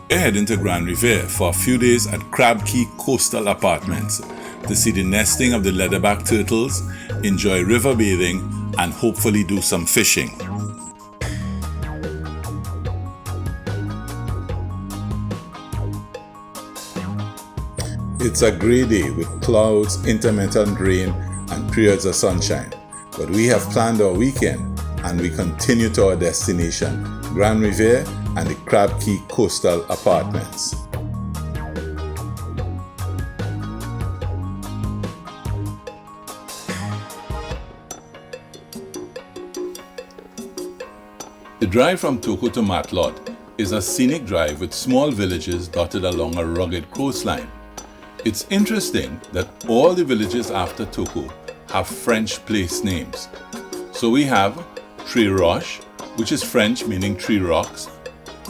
We're heading to Grande Riviere for a few days at Crab Key Coastal Apartments to see the nesting of the leatherback turtles, enjoy river bathing, and hopefully do some fishing. It's a great day with clouds, intermittent rain, and periods of sunshine. But we have planned our weekend and we continue to our destination, Grande Riviere and the Crab Key Coastal Apartments. The drive from Toco to Matlot is a scenic drive with small villages dotted along a rugged coastline. It's interesting that all the villages after Toco have French place names. So we have Tres Roches, which is French meaning tree rocks,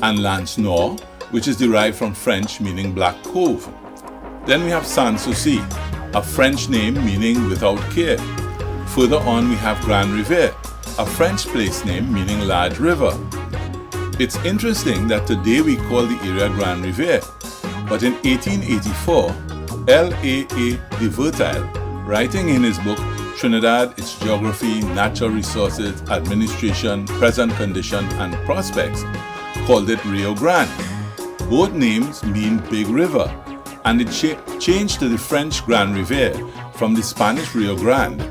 and Lanse, which is derived from French meaning black cove. Then we have San Souci, a French name meaning without care. Further on we have Grande Riviere, a French place name meaning large river. It's interesting that today we call the area Grande Riviere, but in 1884, L.A.A. de Vertile, writing in his book Trinidad, Its Geography, Natural Resources, Administration, Present Condition, and Prospects, called it Rio Grande. Both names mean big river, and the change to the French Grande Riviere from the Spanish Rio Grande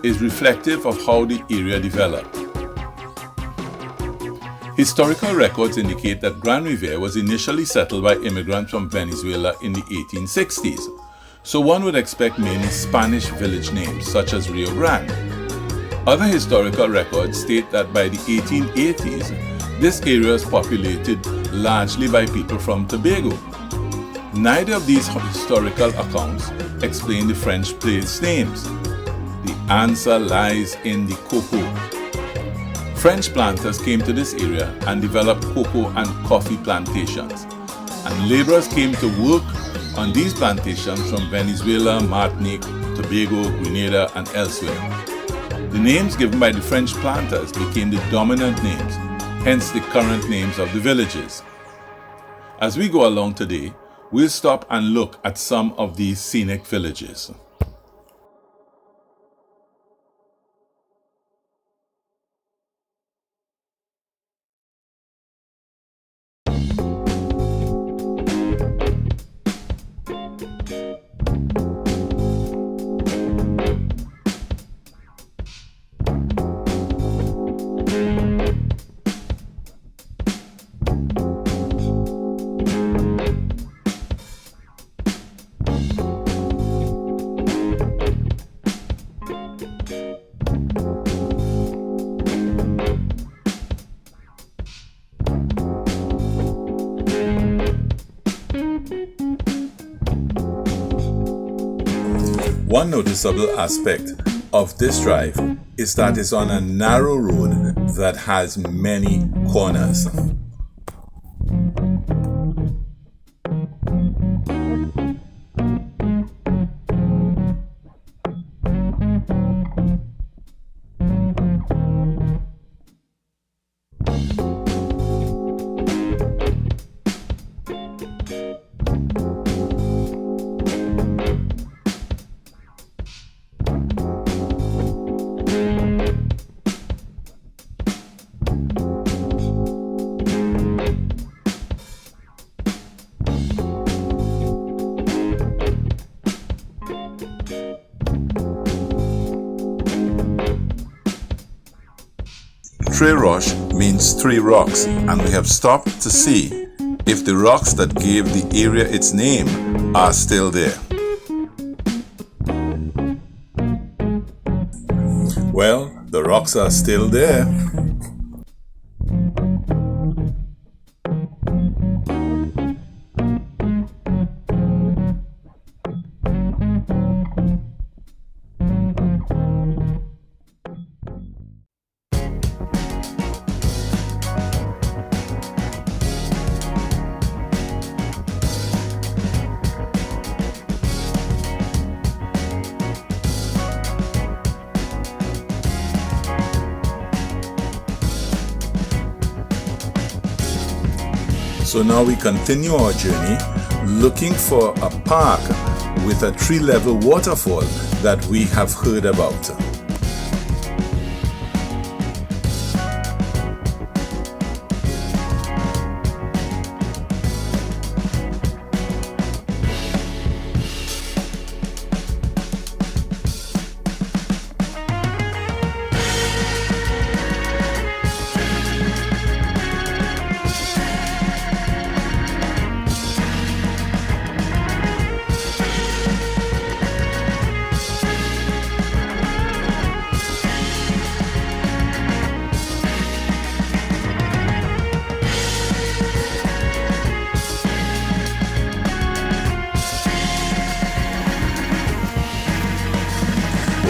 is reflective of how the area developed. Historical records indicate that Grande Riviere was initially settled by immigrants from Venezuela in the 1860s, so one would expect mainly Spanish village names such as Rio Grande. Other historical records state that by the 1880s, this area was populated largely by people from Tobago. Neither of these historical accounts explain the French place names. The answer lies in the cocoa. French planters came to this area and developed cocoa and coffee plantations, and laborers came to work on these plantations from Venezuela, Martinique, Tobago, Grenada, and elsewhere. The names given by the French planters became the dominant names, hence the current names of the villages. As we go along today, we'll stop and look at some of these scenic villages. One noticeable aspect of this drive is that it's on a narrow road that has many corners. Tres Roches means three rocks, and we have stopped to see if the rocks that gave the area its name are still there. Well, the rocks are still there. So now we continue our journey looking for a park with a tree-level waterfall that we have heard about.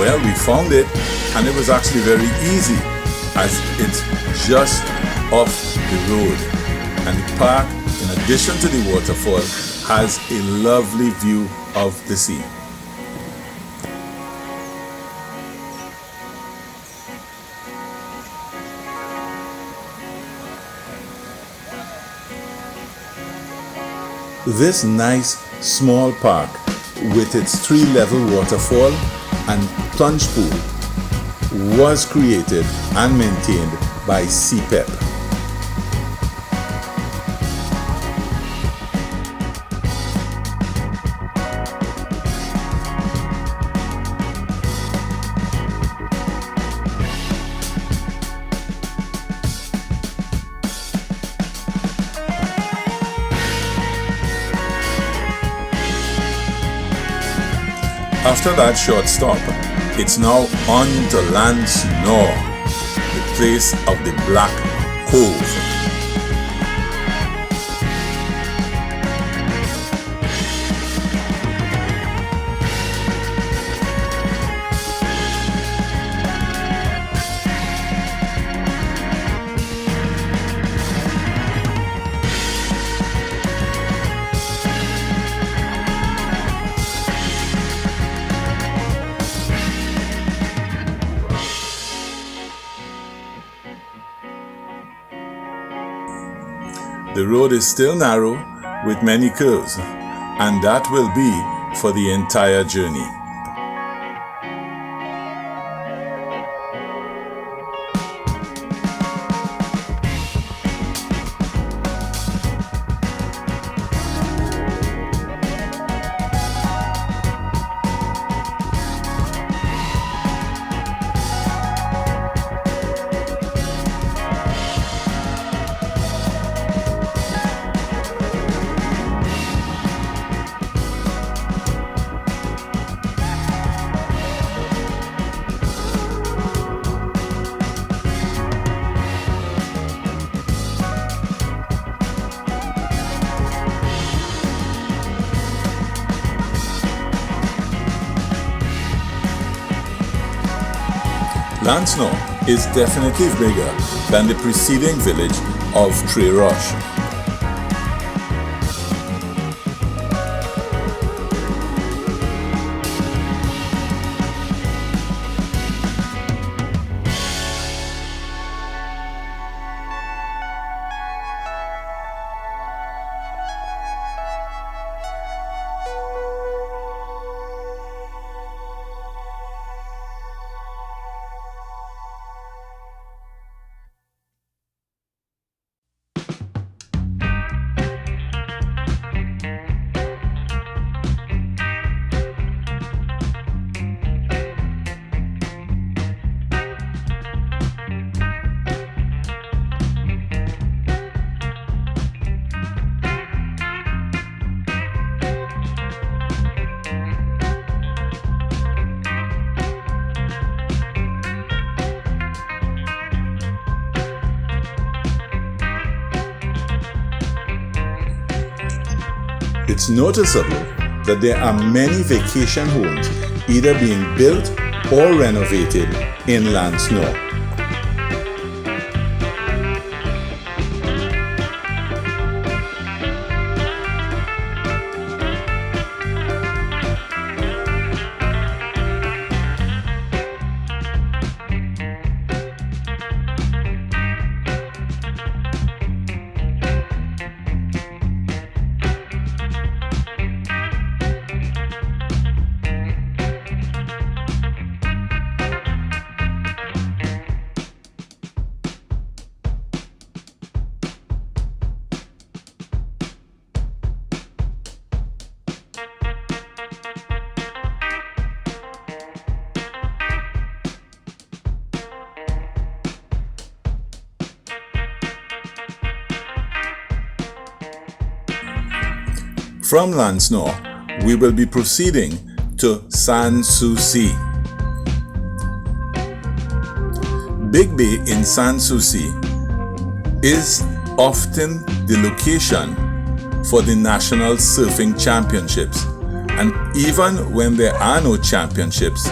Well, we found it, and it was actually very easy as it's just off the road. And the park, in addition to the waterfall, has a lovely view of the sea. This nice small park with its tree-level waterfall and plunge pool was created and maintained by CPEP. After that short stop, it's now on to Lanse, Noire, the place of the Black Cove. The road is still narrow with many curves, and that will be for the entire journey. Lanse is definitely bigger than the preceding village of Tres Roches. It's noticeable that there are many vacation homes either being built or renovated in Lanse. From Lanse, we will be proceeding to San Souci. Big Bay in San Souci is often the location for the National Surfing Championships, and even when there are no championships,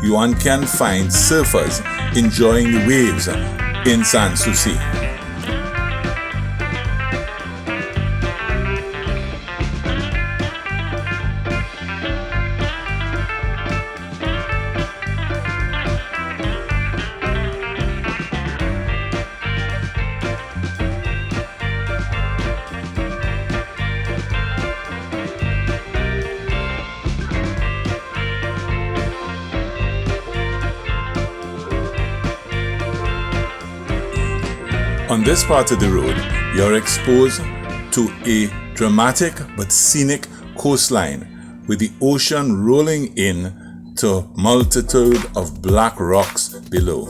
one can find surfers enjoying the waves in San Souci. On this part of the road, you're exposed to a dramatic but scenic coastline with the ocean rolling in to a multitude of black rocks below.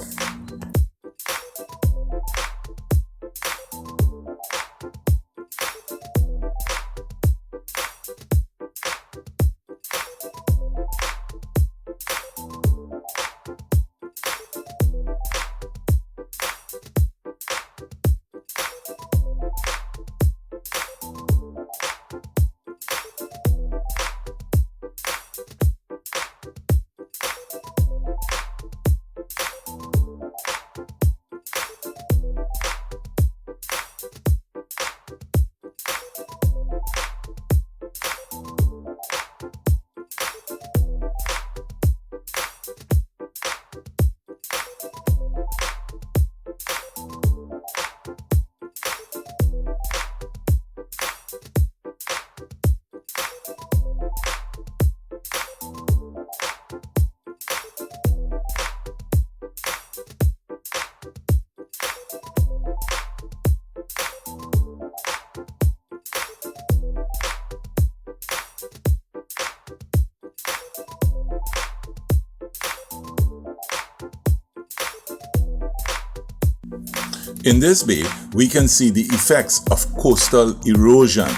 In this bay, we can see the effects of coastal erosion,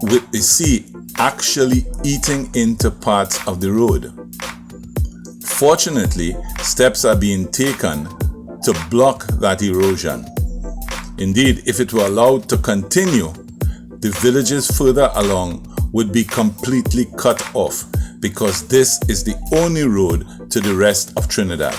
with the sea actually eating into parts of the road. Fortunately, steps are being taken to block that erosion. Indeed, if it were allowed to continue, the villages further along would be completely cut off, because this is the only road to the rest of Trinidad.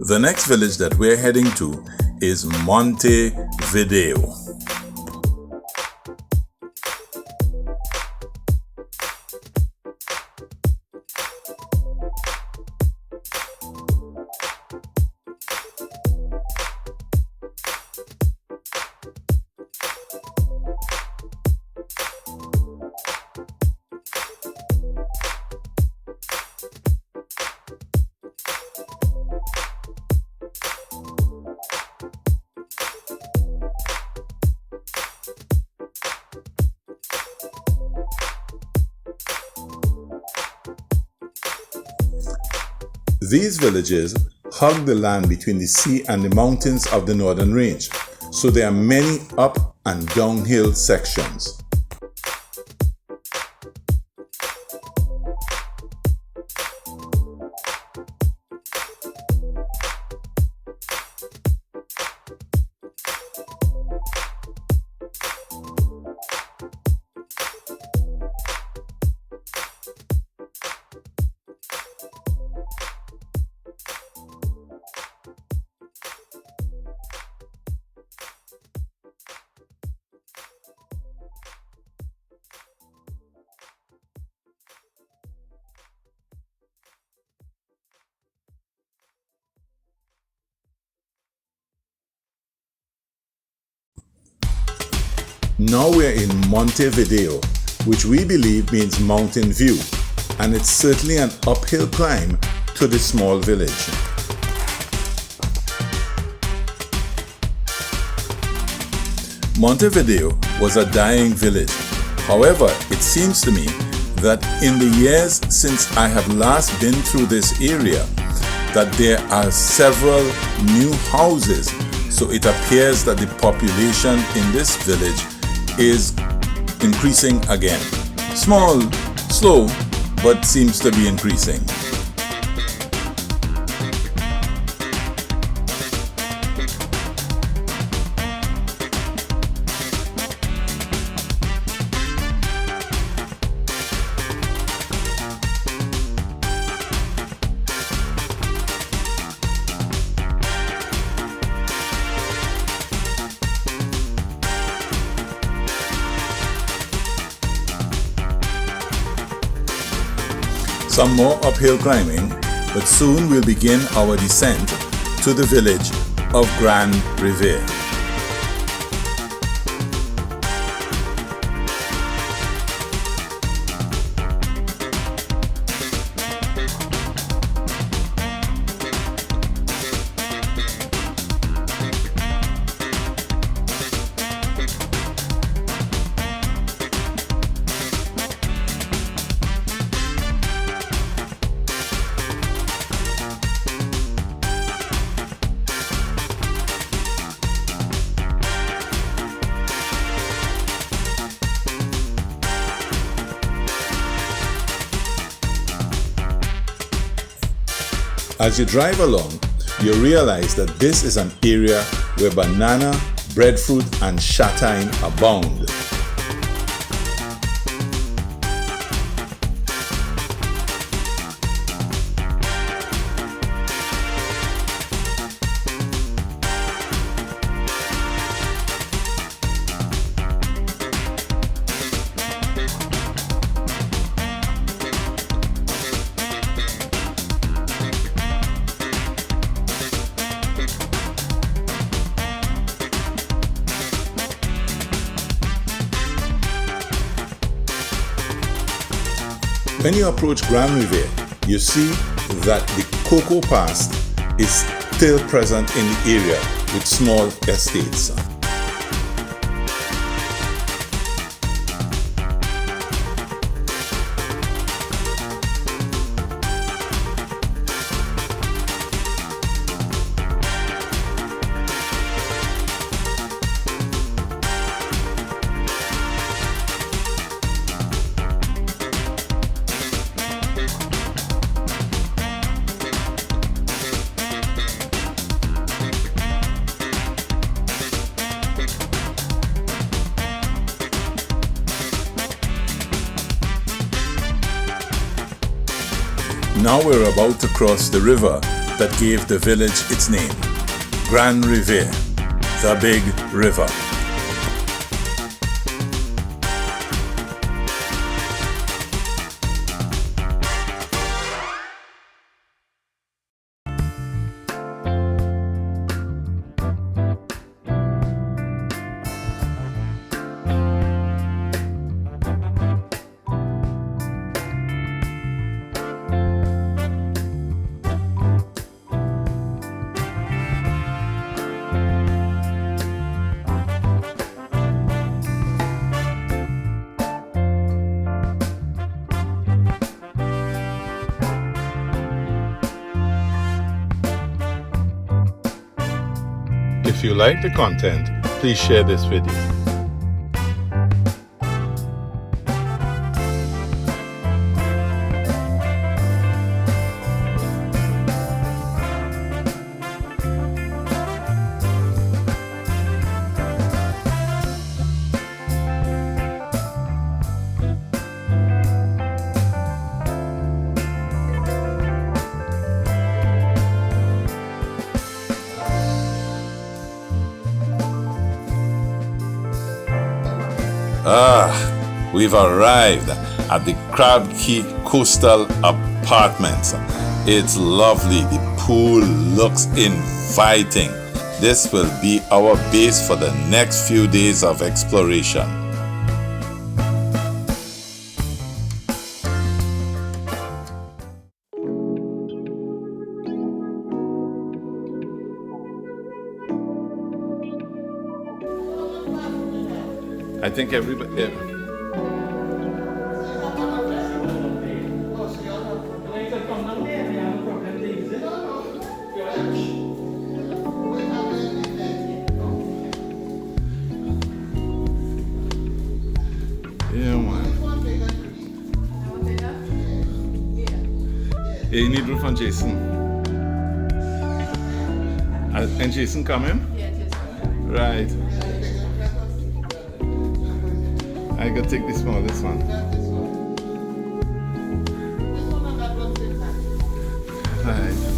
The next village that we're heading to is Montevideo. These villages hug the land between the sea and the mountains of the northern range, so there are many up and downhill sections. Now we're in Montevideo, which we believe means mountain view, and it's certainly an uphill climb to this small village. Montevideo was a dying village. However, it seems to me that in the years since I have last been through this area, that there are several new houses, so it appears that the population in this village is increasing again. Small, slow, but seems to be increasing. Some more uphill climbing, but soon we'll begin our descent to the village of Grande Riviere. As you drive along, you realize that this is an area where banana, breadfruit, and châtaigne abound. When you approach Grande Riviere, you see that the cocoa past is still present in the area with small estates. Now we're about to cross the river that gave the village its name, Grande Riviere, the Big River. If you like the content, please share this video. We've arrived at the Crab Key Coastal Apartments. It's lovely. The pool looks inviting. This will be our base for the next few days of exploration. I think everybody. Yeah, man. Yeah, you need room for Jason. And Jason coming? Yeah, Jason. Right. I gotta take the smallest one. Right.